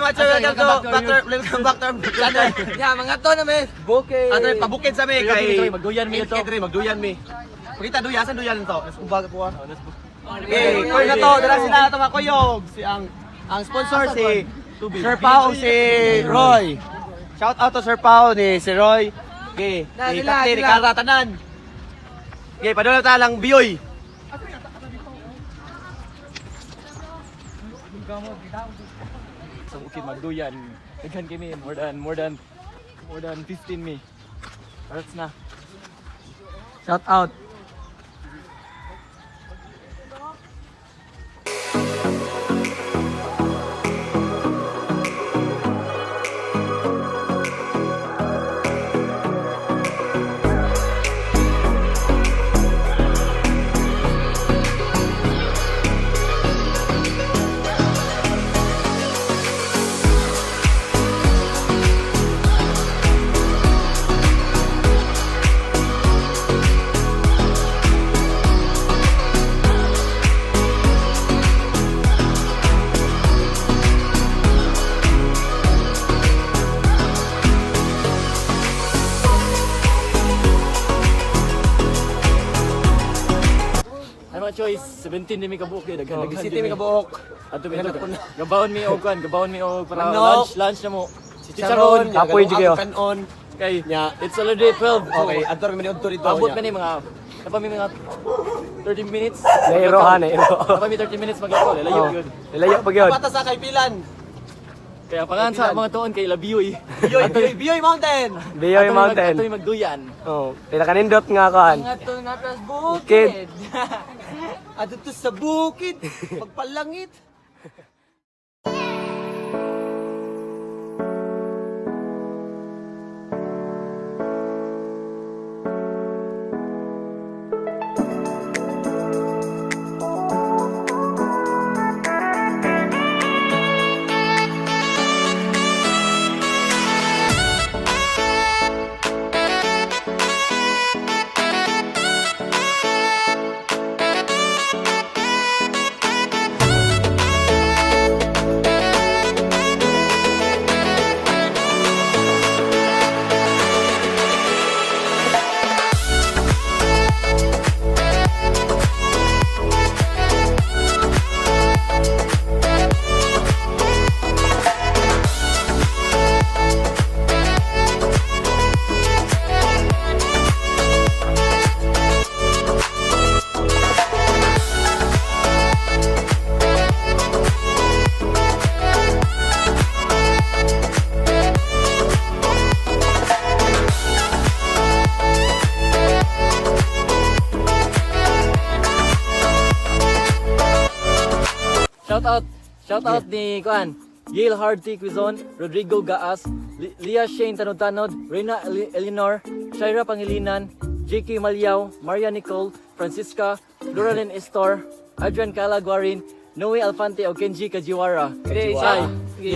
watcher, welcome back to channel. Yeah, mga to namin. Bukid. Ano pabukid sa mi kay magduyan mi ito. Magduyan mi. Pakita duyan to. Ubaga po. Okay, na to, dala sila ato mga kuyog. Si ang sponsor si Sir Pao si Roy. Shout out to Sir Pao ni si Roy. Okay, ni Kapte ni Karatanan. Okay, padula ta lang biyoy. Sa bukid magduyan. Daghan kami more than 15 mi. That's na. Shout out. Choice 17 ni mi kabuok daghan City mi kabuok. Ato mi gabaon mi og para lunch na mo. Si Chicharon, apoy jud kayo. Kanon. Kay it's already 12. Okay, adtor mi dito dito. Abot man ni mga napami mga 30 minutes. Nairohan eh. Napami 30 minutes mag-call. Layo gyud. Layo pa gyud. Pata sa kay Pilan. Kaya pangan sa mga tuon kay Labiyoy. Biyoy Mountain. Biyoy Mountain. Ato magduyan. Oh, pinakanindot nga kan. Mga to na plus bukid. Bukid. Adto to sa bukid, pagpalangit. Shout out ni Kuan. Yale Hardy Cuizon, Rodrigo Gaas, Lia Shane Tanod-Tanod, Reyna Eleanor, Shaira Pangilinan, JK Malyaw, Maria Nicole, Francisca, Loralyn Estor, Adrian Calaguarin, Noe Alfante o Kenji Kajiwara.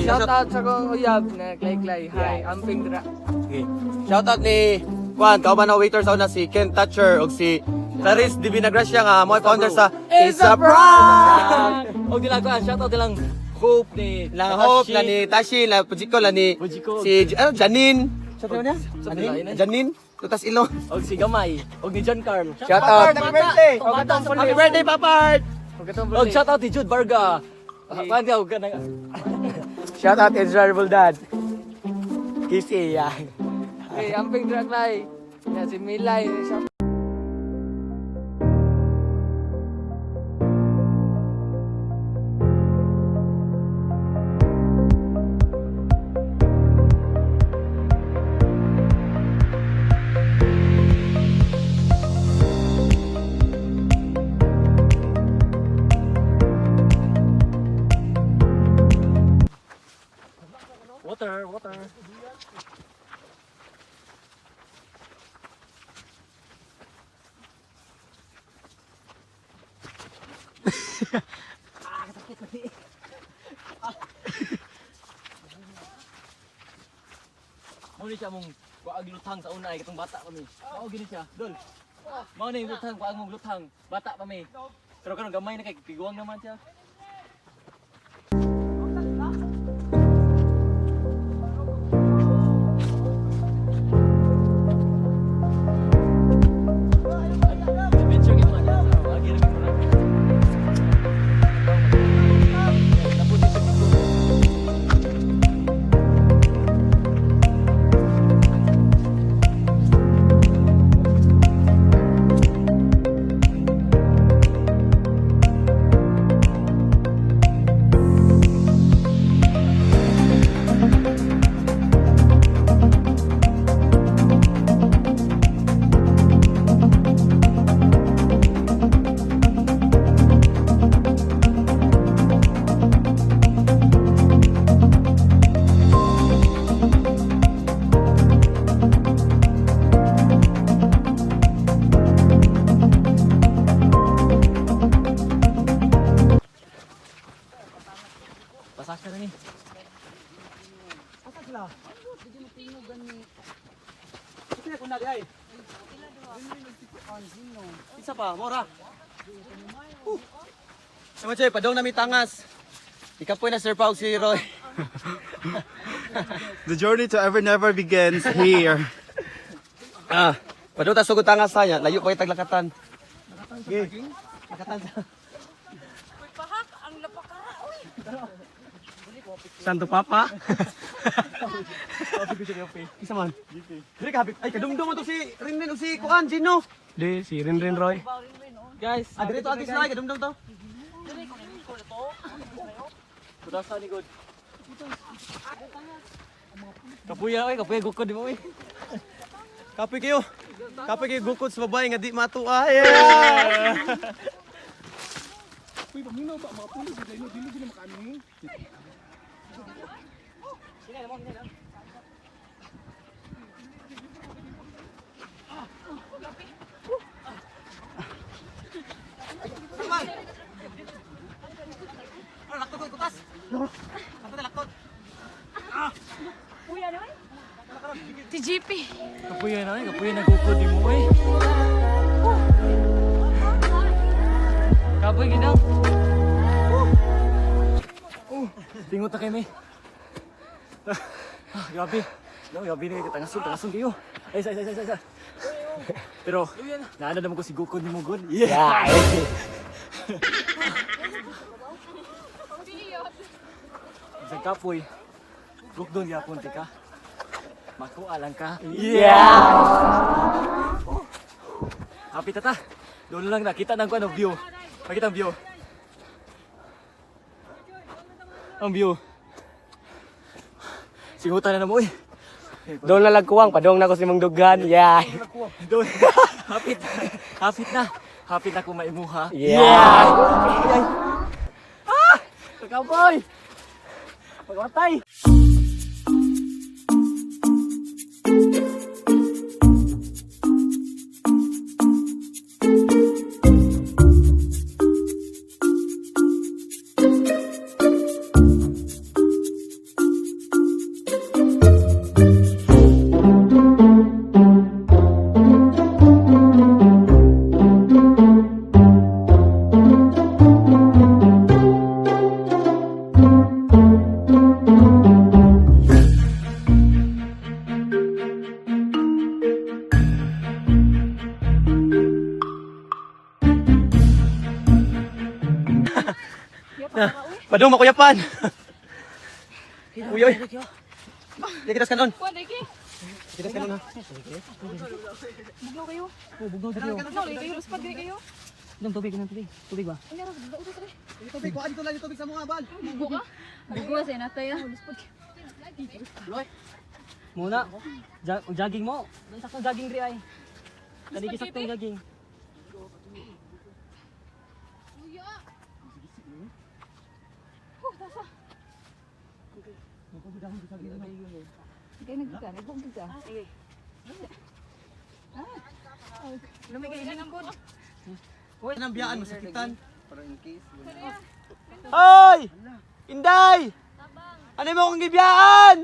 Shout out sa kong uyab na klay-klay. Hi, amping dra. Okay. Shout out ni Juan, kauban na waiter sa una si Ken Thatcher o si Clarice Di Vinagracia nga mo founder sa It's a Prank. Og dila Kuan, shout out dilang Hope ni Hope la ni Tashi la Pujiko la ni si Janine. Shout out niya? Janine. Tutas Ilo. Og si Gamay, og ni John Carl. Shout out. Happy birthday. Happy birthday, Papart. Og shout out ni Jude Varga. Kuan ka og kanang Shout out Israel Buldad. Kisi ya. Okay, amping draglay. Ya si Milay. Water. Muna siya mong kuag lutang sa una ay katong bata kami. Mao gini siya, dol. Mao na yung lutang, kuag mong lutang, bata pa mi. Pero karon gamay na kay tiguang naman siya. Asa sila? Sige kun na di ay. Isa pa, mora. Naman siya, padong na may tangas. Ikapoy na Sir Pao si Roy. The journey to ever never begins here. Padong ta sugod tangas sa niya, layo pa yung taglakatan. Okay. Lakatan sa. Santo Papa. Isa man. Dire kapit. Ay kadumdum mo to si Rinrin o si Kuan Gino. Di, si Rinrin Roy. Guys, Dire to atis Roy kadumdum to. Kudasa ni God. Kapuya oy, kapuya gukod di mo oy. Kapoy kayo. Kapoy kayo gukod sa babae nga di matua. Yeah. Si GP. Kapuya na oy, kapuya na gukod di mo oy. Kapoy ginaw. Tingot na kay me. Grabe. No, grabe na kayo tangasun kayo. Ay, sa. Pero, naano naman ko si Gukod ni mo, God. Yeah! Sa kapoy, gukdon yapon ka. Makuha lang ka. Yeah! Happy tata. Doon lang nakita ng ano view. Makita ang view. Ang view. Singutan na mo eh. doon na lagkuwang, padong na ko si Mang Dugan. Yeah. Doon. Hapit na. Hapit na kung maimuha. Yeah. Kakaboy! Pagmatay! Padong makuyapan. Uy. Di kita kanon. Wala ki. Kita kanon ha. Bugnaw kayo. Bugnaw kayo. Bugnaw kayo. Luspad kayo. Ilang tubig, tubig ba? Ano ra bugnaw to tre. Tubig, kuha dito lang yung tubig sa mga bal. Bugo ka? Bugo sa natay ah. Luspad. Muna, jogging mo. Saktong jogging diri ay. Kadigi saktong jogging. Kaya nagka, nagbugog ka. Sige. Lumigay din ang good. Uy, nang biyaan masakitan. Hoy! Inday! Ano mo akong gibiyaan?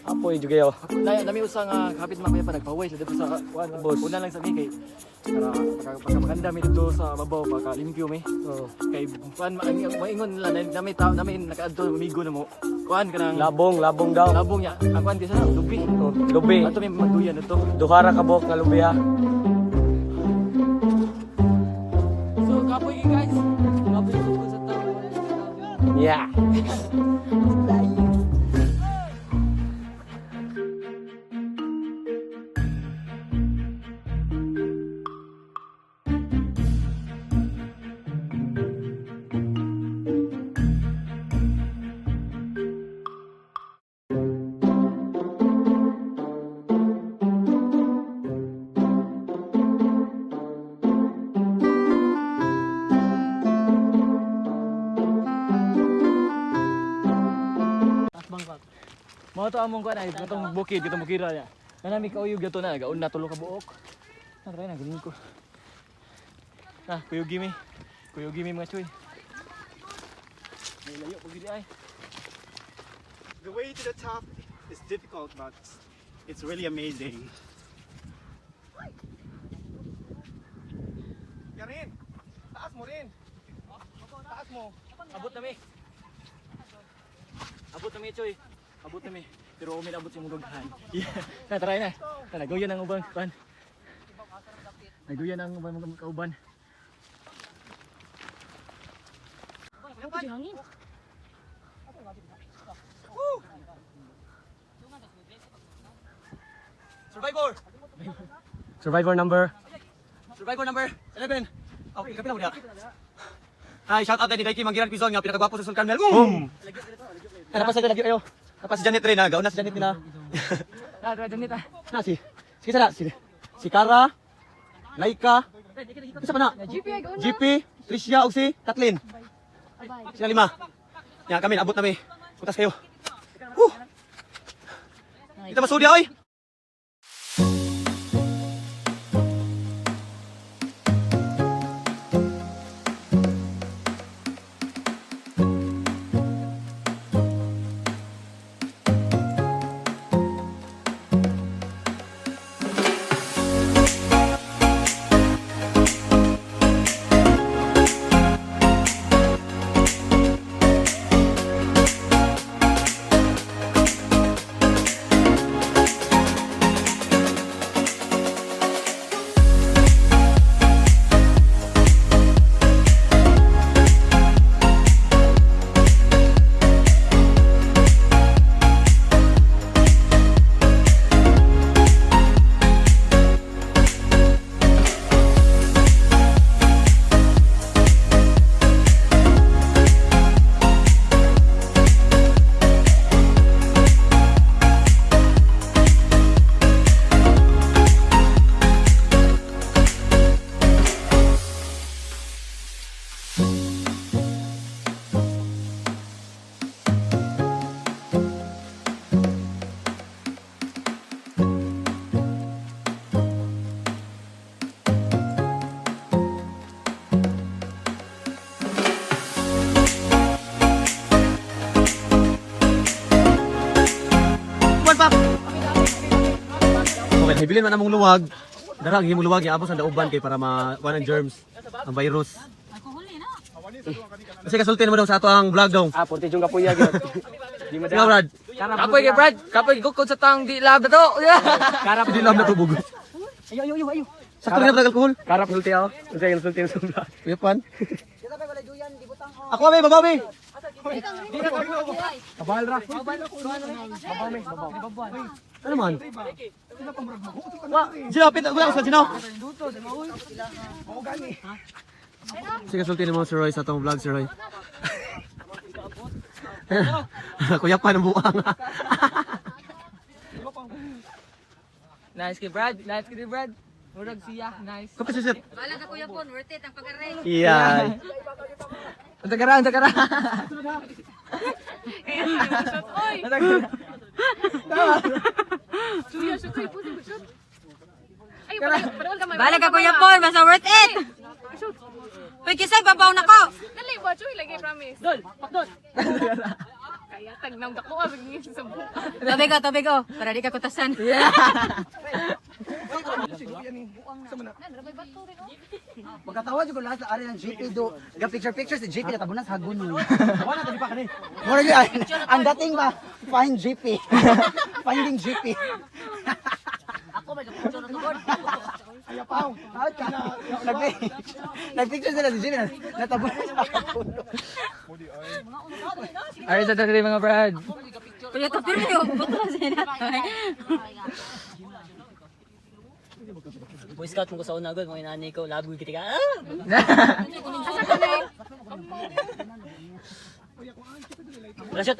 Apoy juga yo. Nami usang kapit makaya pa nagpaway sa dito sa kuan boss. Una lang sa mi kay para pagkakanda mi dito sa babaw baka limpyo mi. Kay kuan maingon nila nami tao nami nakaadto amigo na mo. Kuan kanang Labong daw. labong niya. Ang kuan kasi na lubi. Lubi. Ato mi magduyan dito. Duhara ka buhok nga lubi ha. So, kapoy guys. Kapoy ko sa tao. Yeah. Mga to among kuan ay katong bukid katong bukira niya. Nanami kauyog gato na gaun na tulo ka buok. Try na ganin ko. Kuyugi mi. Kuyugi mi mga chuy. Layo po gidi ay. The way to the top is difficult, but it's really amazing. Yarin! Taas mo rin! Taas mo! Abot na mi. Abot na mi, Choy. Abot na mi. Pero umin abot si mong dughan. Na, try na. Nagaguyan ang ubang kan. Nagaguyan ang ubang kauban. Survivor! Survivor number. Survivor number 11. Oh, kapila mo diha. Ay, shout out din ni Daiki Manggiran Cuizon nga pinakagwapo sa Sulcan Mel. Boom! Napas sa lagi ayo. Napas si Janet rin na, gauna si Janet nila. Janit ah. Na sige sana si Kara, Laika. Isa pa na? GP, Tricia ug si Kathleen. Sila lima. Ya, kami naabot na mi. Putas kayo. Kita masudi oy. Okay, hibilin man among luwag. Darang himong luwag iabot sa dauban kay para makuha ng germs, ang virus. Kasi kasultin mo daw sa ato ang vlog daw. Porte yung kapuya gyud. Di mo Ikaw, Brad. Kapoy kay Brad. Kapoy gukod sa tang di lab na to. Karap di lang natubog. Ayo. Sakto rin na alcohol. Karap sulti ako. Unsay sulti sa vlog. Uyapan. Ako ba, babaw ba? Kabal ra. Ano man? Sino, pita ko lang sa sino? Sige, sultin mo si Roy sa itong vlog si Roy. Kuya pa ng buwang. Nice kay Brad. Nice kay Brad. Murag siya. Nice. Kapit si Sir. Wala ka kuya pon, worth it ang pag-aray. Yeah. Ang tagara. Oy! Suya, shoot, pusi, shoot. Ay, padawal ka may. Bala ka kuya Paul, basta worth it. Uy, kisay, babaw na ko. Dali, ba, chuy, lagi, promise. Dol, pakdol. Kaya tagnam ka ko, abig sa buka. Tabi ko, para di ka kutasan. Pagkatawa dyan ko lahat sa area ng GP do. Picture si GP na tabunan sa hagun mo. Wala na, di pa ka rin. Ang dating ba, find GP. Finding GP. Ako may kapicture na tungkol. Ayaw, nag-picture sila si GP na natabunan sa hagun. Ay sa tadi mga Brad. Kuya to pero yo, buto sila. Boy Scout mo ko sa una agad, mga inani ko, laboy kita ka. Rashot.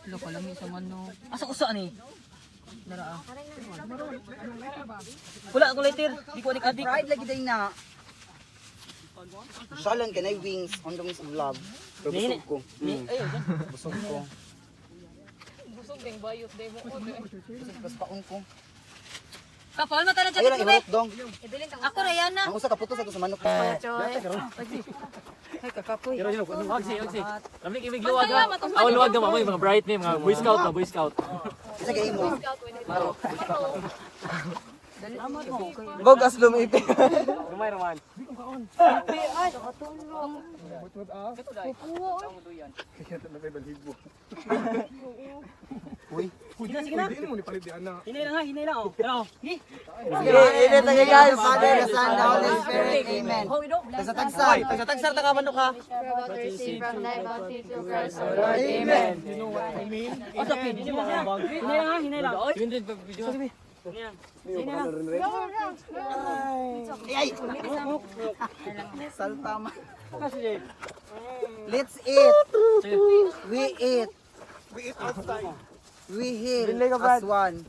Loko lang sa mano. Asa usa ni? Dara. Wala ako later, di ko adik-adik. Pride lagi din na. Shalan ka na wings on the wings of love. Pero busog ko. Ayun. Busog ko. Busog ding bayot, day mo. Bas paon ko. Kapal mata na Ayun lang, jacket ihulog dong. Ako Rayana. Ang usa kaputos ato sa manok. Ay kakapoy. Ogsi. Lamig imig luwag ha. Aw luwag na mo mga bright ni mga Boy Scout na Boy Scout. Isa kay imo. Bogas lumipi. Gamay raman. Uy. Sige na. Hinay lang ha, hinay lang oh. Pero, Sige, tagay guys. Father, the Son, the Holy Spirit. Amen. Sa tagsay. Tagsar ta ka manok ha. Amen. hinay lang ha, hinay lang. Ay. Saltama. Let's eat. We eat. We eat outside. We heal as one.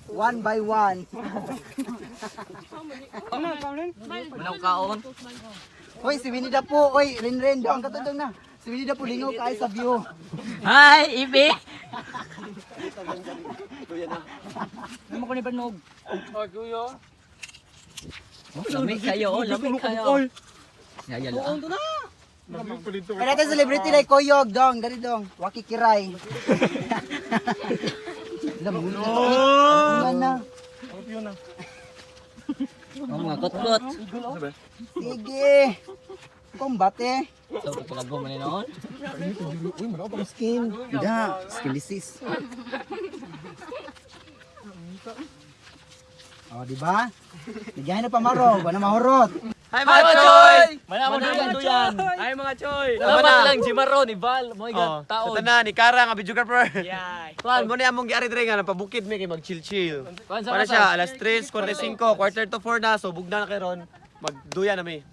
One by one. Manong kaon. Hoy, si Winnie the Pooh. Hoy, rin daw. Ang katudong na. Si Winnie the Pooh, lingaw kayo sa view. Hi, Ibi. Ano mo ko ni Banog? Lamig kayo, lamig kayo. Tuon to na. Kaya natin celebrity like Kuyog, dong. Dari dong. Wakikiray. Lamulo. Ano na? Ang mga kot-kot. Sige. Kombate. So, pagkalago mo noon. Skin. Da. Skin disease. Oh, di ba? Bigyan na pamaro. Wala mahurot. Hi mga choy! Manamo duyan. Ay mga choy. Salamat lang Jimaron, Ival, mo Oh, igat sa taon. tanan ni Kara nga videographer. Yay. Kuan mo ni among giari dire nga napabukid mi kay mag chill. Kuan Para siya alas 3:45, quarter to 4 na so bugna na kay ron. Magduya na mi.